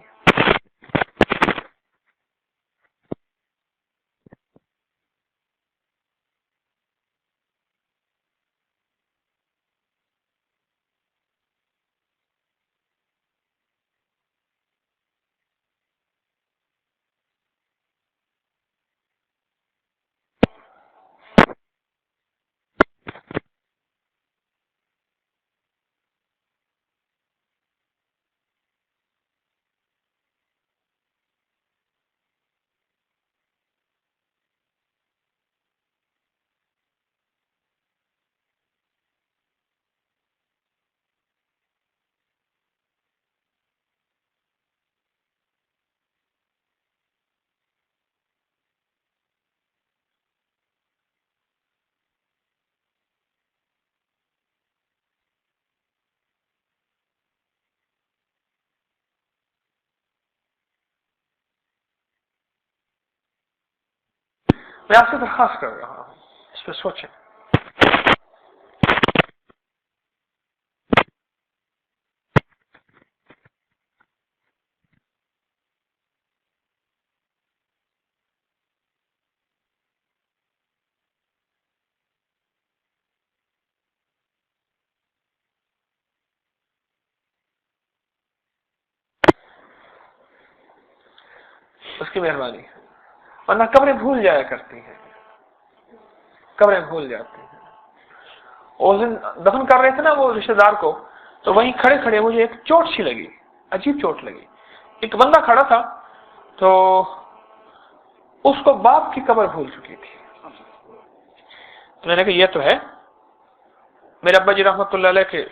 [SPEAKER 2] میں آپ سے درخواست کر رہا ہوں، اس پہ سوچیں. اس کی مہربانی ہے، ورنہ قبریں بھول جایا کرتی ہیں، قبریں بھول جاتی ہیں. اس دن دفن کر رہے تھے نا وہ رشتہ دار کو، تو وہیں کھڑے کھڑے مجھے ایک چوٹ سی لگی، عجیب چوٹ لگی. ایک بندہ کھڑا تھا تو اس کو باپ کی قبر بھول چکی تھی. تو میں نے کہا یہ تو ہے، میرے ابا جی رحمۃ اللہ علیہ کے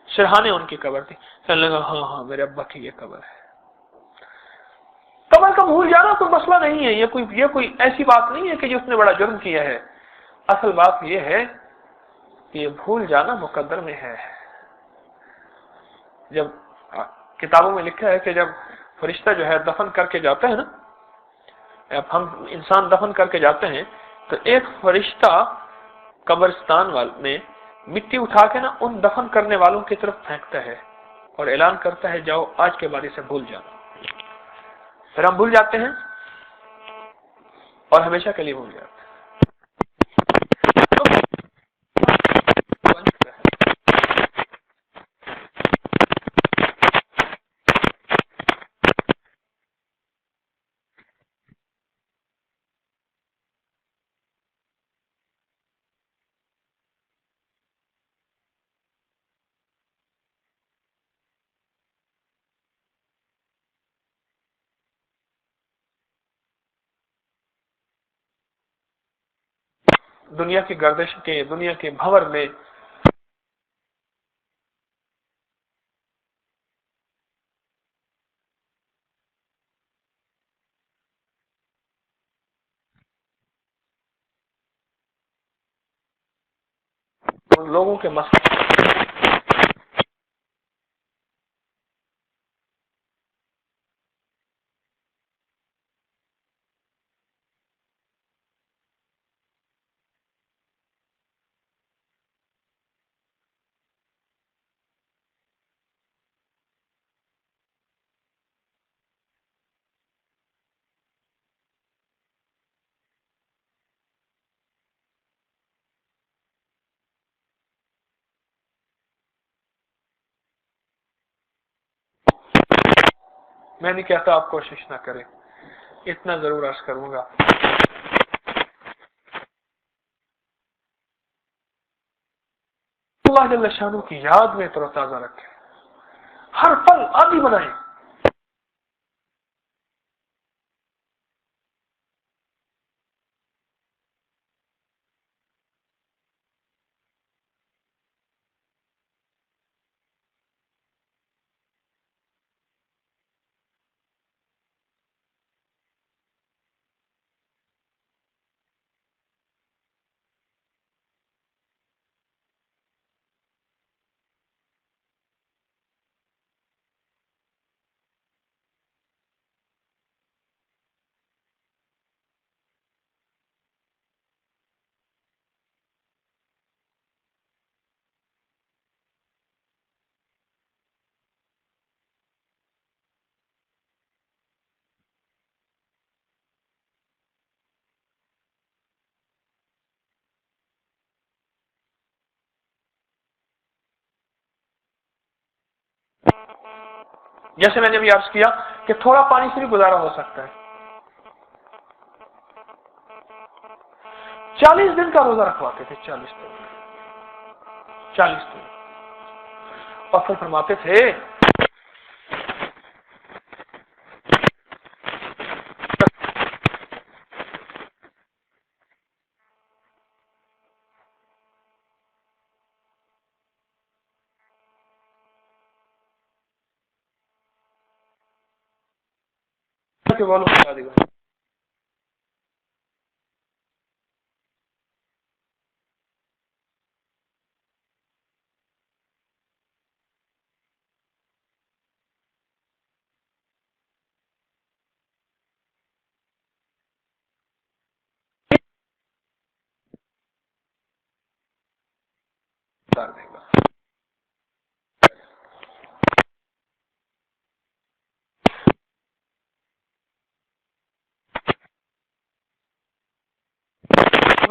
[SPEAKER 2] سرہانے ان کی قبر تھی. کہنے لگا ہاں ہاں میرے ابا کی یہ قبر ہے. قبر کا بھول جانا کوئی مسئلہ نہیں ہے، یہ کوئی ایسی بات نہیں ہے کہ جو اس نے بڑا جرم کیا ہے. اصل بات یہ ہے کہ یہ بھول جانا مقدر میں ہے. جب کتابوں میں لکھا ہے کہ جب فرشتہ جو ہے دفن کر کے جاتا ہے نا، اب ہم انسان دفن کر کے جاتے ہیں تو ایک فرشتہ قبرستان میں مٹی اٹھا کے نا ان دفن کرنے والوں کی طرف پھینکتا ہے اور اعلان کرتا ہے جاؤ آج کے بعد اسے بھول جانا. پھر ہم بھول جاتے ہیں اور ہمیشہ کے لیے بھول جاتے ہیں. دنیا کی گردش کے، دنیا کے بھنور میں لوگوں کے مسئلے میں نہیں کہتا آپ کوشش نہ کریں، اتنا ضرور عرض کروں گا اللہ جل شانہ کی یاد میں تر و تازہ رکھیں، ہر پل عادی بنائیں. جیسے میں نے ابھی عرض کیا کہ تھوڑا پانی سے بھی گزارا ہو سکتا ہے. 40 دن کا روزہ رکھواتے تھے, 40 دن, اور پھر فرماتے تھے کہ بولو بتا دے گا.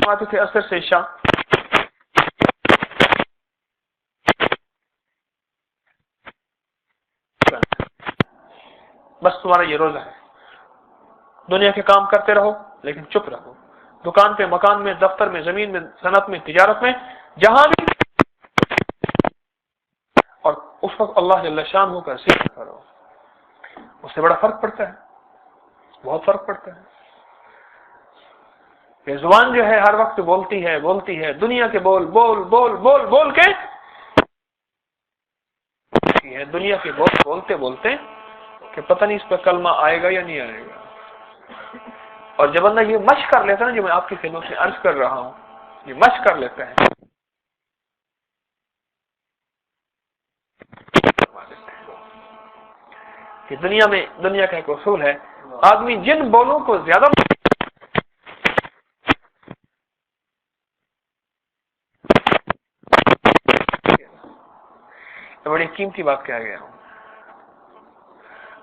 [SPEAKER 2] فرماتے تھے عصر سے عشاء بس تمہارا یہ روزہ ہے, دنیا کے کام کرتے رہو لیکن چپ رہو, دکان پہ, مکان میں, دفتر میں, زمین میں, صنعت میں, تجارت میں, جہاں بھی, اور اس وقت اللہ جل شانہ کا ذکر کرو. اس سے بڑا فرق پڑتا ہے, بہت فرق پڑتا ہے. کہ زبان جو ہے ہر وقت بولتی ہے دنیا کے بول بول بول بول بول کے, دنیا کے بول بولتے بولتے کہ پتہ نہیں اس پہ کلمہ آئے گا یا نہیں آئے گا. اور جب بندہ یہ مشق کر لیتا ہے نا, جو میں آپ کی خدمت سے عرض کر رہا ہوں, یہ مشق کر لیتا ہے, کہ دنیا کا ایک اصول ہے, آدمی جن بولوں کو زیادہ بڑی قیمتی بات کہہ گیا ہوں,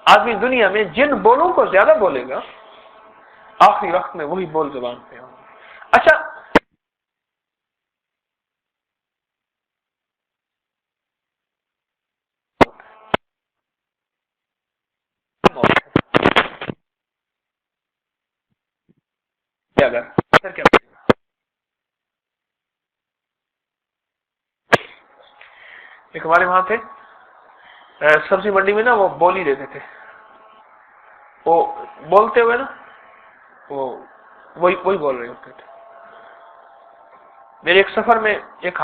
[SPEAKER 2] آدمی دنیا میں جن بولوں کو زیادہ بولے گا آخری وقت میں وہی بول زبان پہ ہوں. اچھا, اگر کیا ایک ہمارے وہاں تھے سبزی منڈی میں نا, وہ بولی دیتے تھے, وہ بولتے ہوئے نا وہی بول رہے ہوتے تھے. میرے ایک سفر میں ایک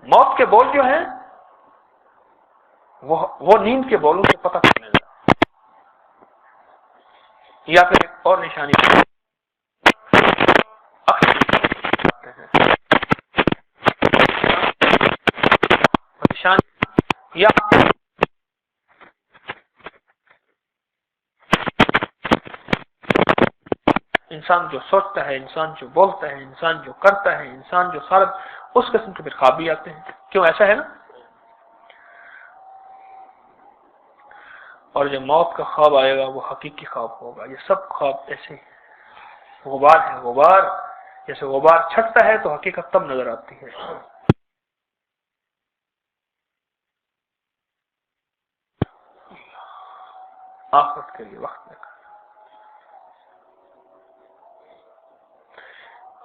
[SPEAKER 2] موت کے بول جو ہیں وہ نیند کے بولوں سے پتہ چلنے لگا. یا پھر ایک اور نشانی یا انسان جو سوچتا ہے, انسان جو بولتا ہے, انسان جو کرتا ہے, انسان جو سارا, اس قسم کے پھر خواب بھی آتے ہیں. کیوں ایسا ہے نا؟ اور جب موت کا خواب آئے گا وہ حقیقی خواب ہوگا. یہ سب خواب ایسے غبار ہے, غبار جیسے غبار چھٹتا ہے تو حقیقت تب نظر آتی ہے. آخرت کے لیے وقت نکالیں,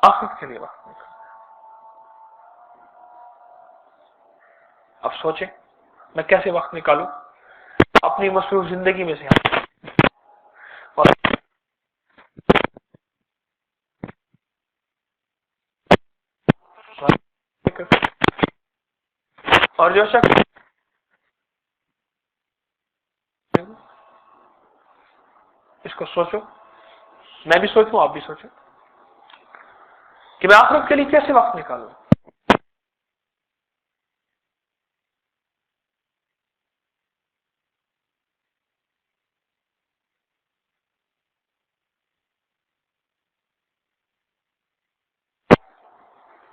[SPEAKER 2] آخرت کے لیے وقت نکالیں. اب سوچیں میں کیسے وقت نکالوں اپنی مصروف زندگی میں سے, اور جو شخص اس کو سوچو, میں بھی سوچوں, آپ بھی سوچیں کہ میں آخرت کے لیے کیسے وقت نکالوں.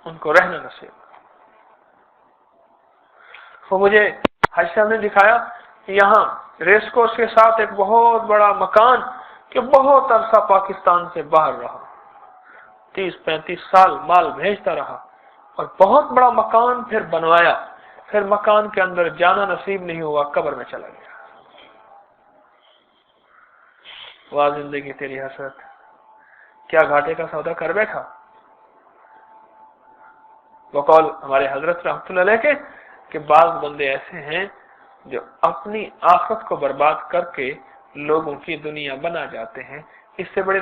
[SPEAKER 2] ان کو رہنا نصیب۔ وہ مجھے حج صاحب نے دکھایا یہاں ریس کورس کے ساتھ ایک بہت بڑا مکان کہ بہت عرصہ پاکستان سے باہر رہا، 30-35 سال مال بھیجتا رہا، اور بہت بڑا مکان پھر بنوایا، پھر مکان کے اندر جانا نصیب نہیں ہوا، قبر میں چلا گیا۔ واہ زندگی تیری حسرت، کیا گھاٹے کا سودا کر بیٹھا۔ وہ قول ہمارے حضرت رحمۃ اللہ علیہ کے کہ بعض بندے ایسے ہیں جو اپنی آخرت کو برباد کر کے لوگوں کی دنیا بنا جاتے ہیں، اس سے بڑے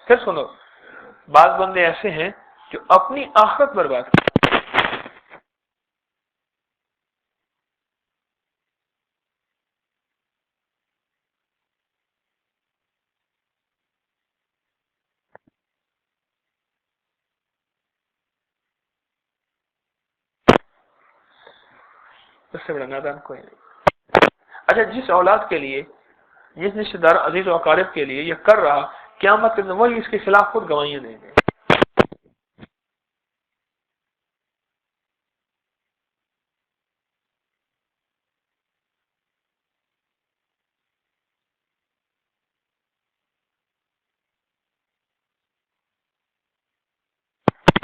[SPEAKER 2] پھر سنو، بعض بندے ایسے ہیں جو اپنی آخرت برباد کرتے اس سے بڑا نادان کوئی نہیں۔ اچھا، جس اولاد کے لیے، جس رشتے دار عزیز و اقارب کے لیے یہ کر رہا، قیامت کے دن وہی اس کے خلاف خود گواہیاں دیں گے۔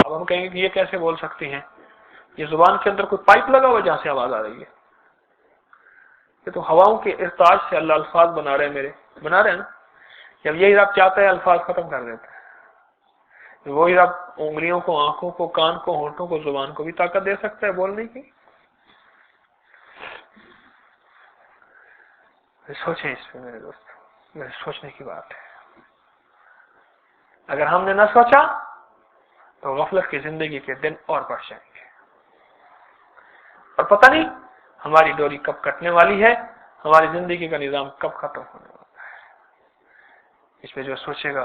[SPEAKER 2] اب ہم کہیں گے کہ یہ کیسے بول سکتے ہیں، یہ زبان کے اندر کوئی پائپ لگا ہوا جہاں سے آواز آ رہی ہے؟ یہ تو ہواؤں کے ارتاج سے اللہ الفاظ بنا رہے ہیں، میرے بنا رہے ہیں نا۔ جب یہی رب چاہتا ہے الفاظ ختم کر دیتا ہے، وہی رب انگلیوں کو، آنکھوں کو، کان کو، ہونٹوں کو، زبان کو بھی طاقت دے سکتا ہے بولنے کی۔ سوچیں اس پہ میرے دوست، میرے سوچنے کی بات ہے۔ اگر ہم نے نہ سوچا تو غفلت کی زندگی کے دن اور بڑھ جائیں گے، اور پتہ نہیں ہماری ڈوری کب کٹنے والی ہے، ہماری زندگی کا نظام کب ختم ہونے والا ہے۔ اس پہ جو سوچے گا